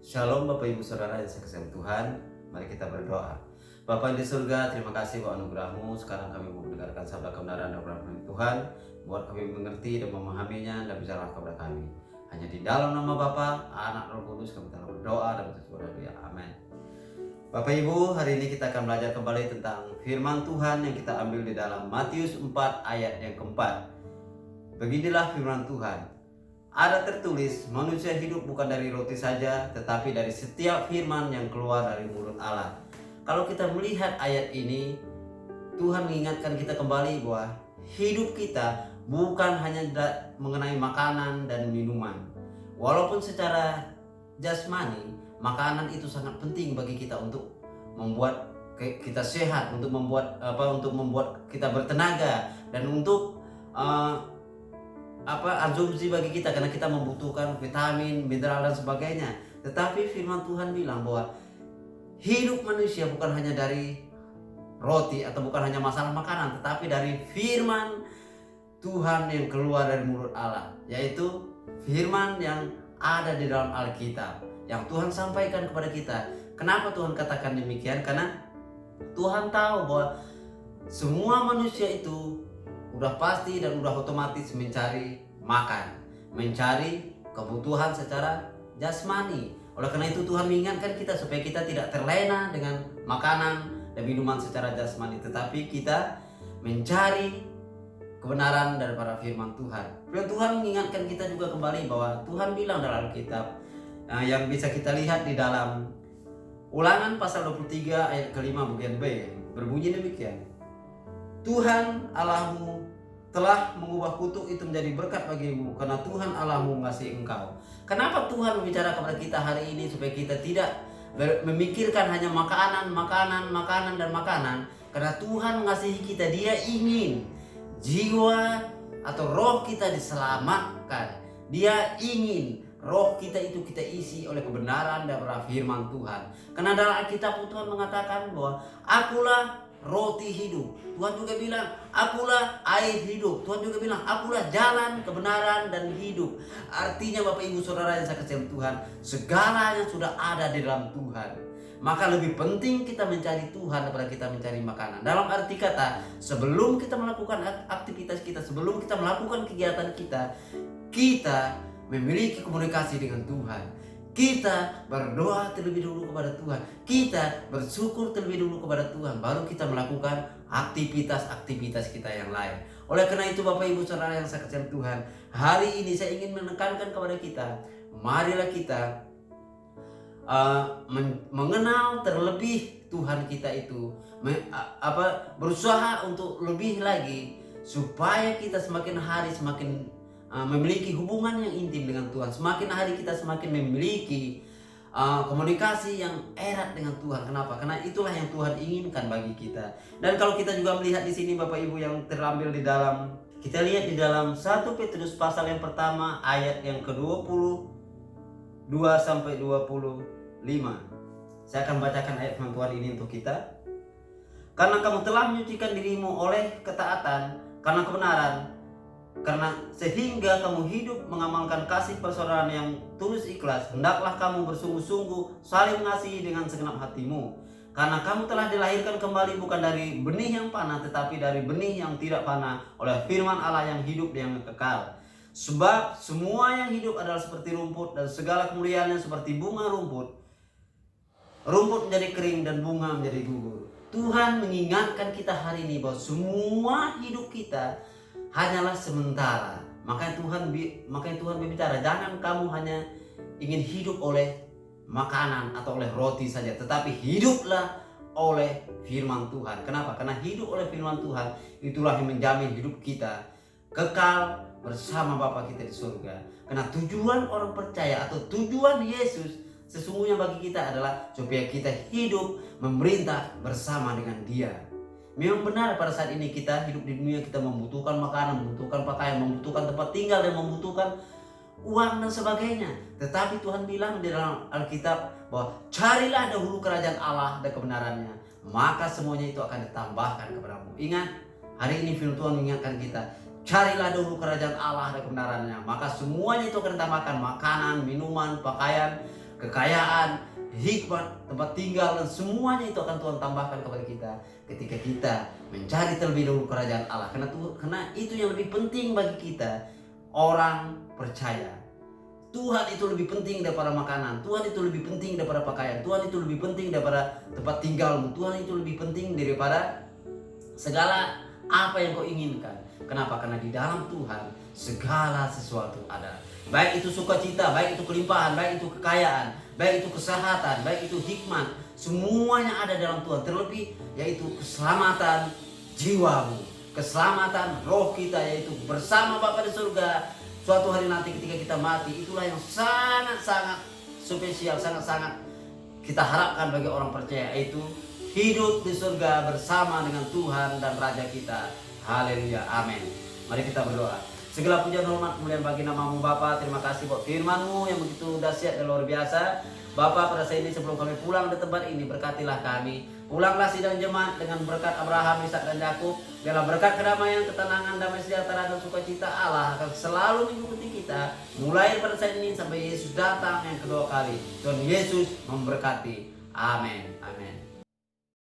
Shalom Bapak Ibu Saudara yang saya kasihi Tuhan. Mari kita berdoa. Bapa yang di surga, terima kasih buat anugerah-Mu. Sekarang kami mau mendengarkan sabda kebenaran dan firman Tuhan. Buat kami mengerti dan memahaminya dan bicara kepada kami. Hanya di dalam nama Bapa, Anak, Roh Kudus kami telah berdoa dan bersyukur. Amin. Bapak Ibu, hari ini kita akan belajar kembali tentang firman Tuhan yang kita ambil di dalam Matius 4 ayat yang keempat. Beginilah firman Tuhan. Ada tertulis, manusia hidup bukan dari roti saja, tetapi dari setiap firman yang keluar dari mulut Allah. Kalau kita melihat ayat ini, Tuhan mengingatkan kita kembali bahwa hidup kita bukan hanya mengenai makanan dan minuman. Walaupun secara jasmani, makanan itu sangat penting bagi kita untuk membuat kita sehat, untuk membuat kita bertenaga dan untuk asumsi bagi kita, karena kita membutuhkan vitamin, mineral dan sebagainya. Tetapi firman Tuhan bilang bahwa hidup manusia bukan hanya dari roti atau bukan hanya masalah makanan, tetapi dari firman Tuhan yang keluar dari mulut Allah, yaitu firman yang ada di dalam Alkitab yang Tuhan sampaikan kepada kita. Kenapa Tuhan katakan demikian? Karena Tuhan tahu bahwa semua manusia itu udah pasti dan udah otomatis mencari makan, mencari kebutuhan secara jasmani. Oleh karena itu Tuhan mengingatkan kita supaya kita tidak terlena dengan makanan dan minuman secara jasmani, tetapi kita mencari kebenaran daripada firman Tuhan. Firman Tuhan mengingatkan kita juga kembali bahwa Tuhan bilang dalam Alkitab yang bisa kita lihat di dalam Ulangan pasal 23 ayat kelima bagian B, berbunyi demikian. Tuhan Allahmu telah mengubah kutuk itu menjadi berkat bagimu, karena Tuhan Allahmu mengasihi engkau. Kenapa Tuhan berbicara kepada kita hari ini supaya kita tidak memikirkan hanya makanan, dan makanan? Karena Tuhan mengasihi kita, Dia ingin jiwa atau roh kita diselamatkan. Dia ingin roh kita itu kita isi oleh kebenaran dan firman Tuhan. Karena dalam Alkitab Tuhan mengatakan bahwa akulah roti hidup. Tuhan juga bilang akulah air hidup. Tuhan juga bilang akulah jalan, kebenaran dan hidup. Artinya Bapak Ibu Saudara yang saya kasihi Tuhan, segalanya sudah ada di dalam Tuhan. Maka lebih penting kita mencari Tuhan daripada kita mencari makanan. Dalam arti kata, sebelum kita melakukan aktivitas kita, sebelum kita melakukan kegiatan kita, kita memiliki komunikasi dengan Tuhan. Kita berdoa terlebih dulu kepada Tuhan. Kita bersyukur terlebih dulu kepada Tuhan. Baru kita melakukan aktivitas kita yang lain. Oleh karena itu Bapak Ibu Saudara yang saya kasihi Tuhan, hari ini saya ingin menekankan kepada kita, marilah kita mengenal terlebih Tuhan kita itu, berusaha untuk lebih lagi supaya kita semakin hari semakin memiliki hubungan yang intim dengan Tuhan. Semakin hari kita semakin memiliki komunikasi yang erat dengan Tuhan. Kenapa? Karena itulah yang Tuhan inginkan bagi kita. Dan kalau kita juga melihat di sini Bapak Ibu yang terambil di dalam, kita lihat di dalam 1 Petrus pasal yang pertama ayat yang ke-22 sampai 25. Saya akan bacakan ayat firman Tuhan ini untuk kita. Karena kamu telah menyucikan dirimu oleh ketaatan karena kebenaran, karena sehingga kamu hidup mengamalkan kasih persaudaraan yang tulus ikhlas, hendaklah kamu bersungguh-sungguh saling mengasihi dengan segenap hatimu. Karena kamu telah dilahirkan kembali bukan dari benih yang panah, tetapi dari benih yang tidak panah oleh firman Allah yang hidup dan yang kekal. Sebab semua yang hidup adalah seperti rumput, dan segala kemuliaannya seperti bunga rumput. Rumput menjadi kering dan bunga menjadi gugur. Tuhan mengingatkan kita hari ini bahwa semua hidup kita hanyalah sementara. Makanya Tuhan berbicara, jangan kamu hanya ingin hidup oleh makanan atau oleh roti saja, tetapi hiduplah oleh firman Tuhan. Kenapa? Karena hidup oleh firman Tuhan itulah yang menjamin hidup kita kekal bersama Bapa kita di surga. Karena tujuan orang percaya atau tujuan Yesus sesungguhnya bagi kita adalah supaya kita hidup memerintah bersama dengan Dia. Memang benar pada saat ini kita hidup di dunia, kita membutuhkan makanan, membutuhkan pakaian, membutuhkan tempat tinggal, dan membutuhkan uang dan sebagainya. Tetapi Tuhan bilang di dalam Alkitab bahwa carilah dahulu kerajaan Allah dan kebenarannya, maka semuanya itu akan ditambahkan kepadamu. Ingat, hari ini firman Tuhan mengingatkan kita, carilah dahulu kerajaan Allah dan kebenarannya, maka semuanya itu akan ditambahkan, makanan, minuman, pakaian, kekayaan, hikmat, tempat tinggal, dan semuanya itu akan Tuhan tambahkan kepada kita ketika kita mencari terlebih dahulu kerajaan Allah. Karena itu yang lebih penting bagi kita orang percaya. Tuhan itu lebih penting daripada makanan, Tuhan itu lebih penting daripada pakaian, Tuhan itu lebih penting daripada tempat tinggalmu, Tuhan itu lebih penting daripada segala apa yang kau inginkan. Kenapa? Karena di dalam Tuhan segala sesuatu ada. Baik itu sukacita, baik itu kelimpahan, baik itu kekayaan, baik itu kesehatan, baik itu hikmat, semuanya ada dalam Tuhan. Terlebih yaitu keselamatan jiwamu, keselamatan roh kita, yaitu bersama Bapa di surga suatu hari nanti ketika kita mati. Itulah yang sangat-sangat spesial, sangat-sangat kita harapkan bagi orang percaya, yaitu hidup di surga bersama dengan Tuhan dan Raja kita. Haleluya, amin. Mari kita berdoa. Segala puja dan hormat kemuliaan bagi namamu Bapa. Terima kasih buat firman-Mu yang begitu dahsyat dan luar biasa. Bapa, pada saat ini sebelum kami pulang di tempat ini, berkatilah kami. Pulanglah sidang jemaat dengan berkat Abraham, Ishak dan Yakub. Biarlah berkat kedamaian, ketenangan, damai sejahtera dan sukacita Allah akan selalu mengikuti kita mulai pada saat ini sampai Yesus datang yang kedua kali. Tuhan Yesus memberkati. Amin. Amin.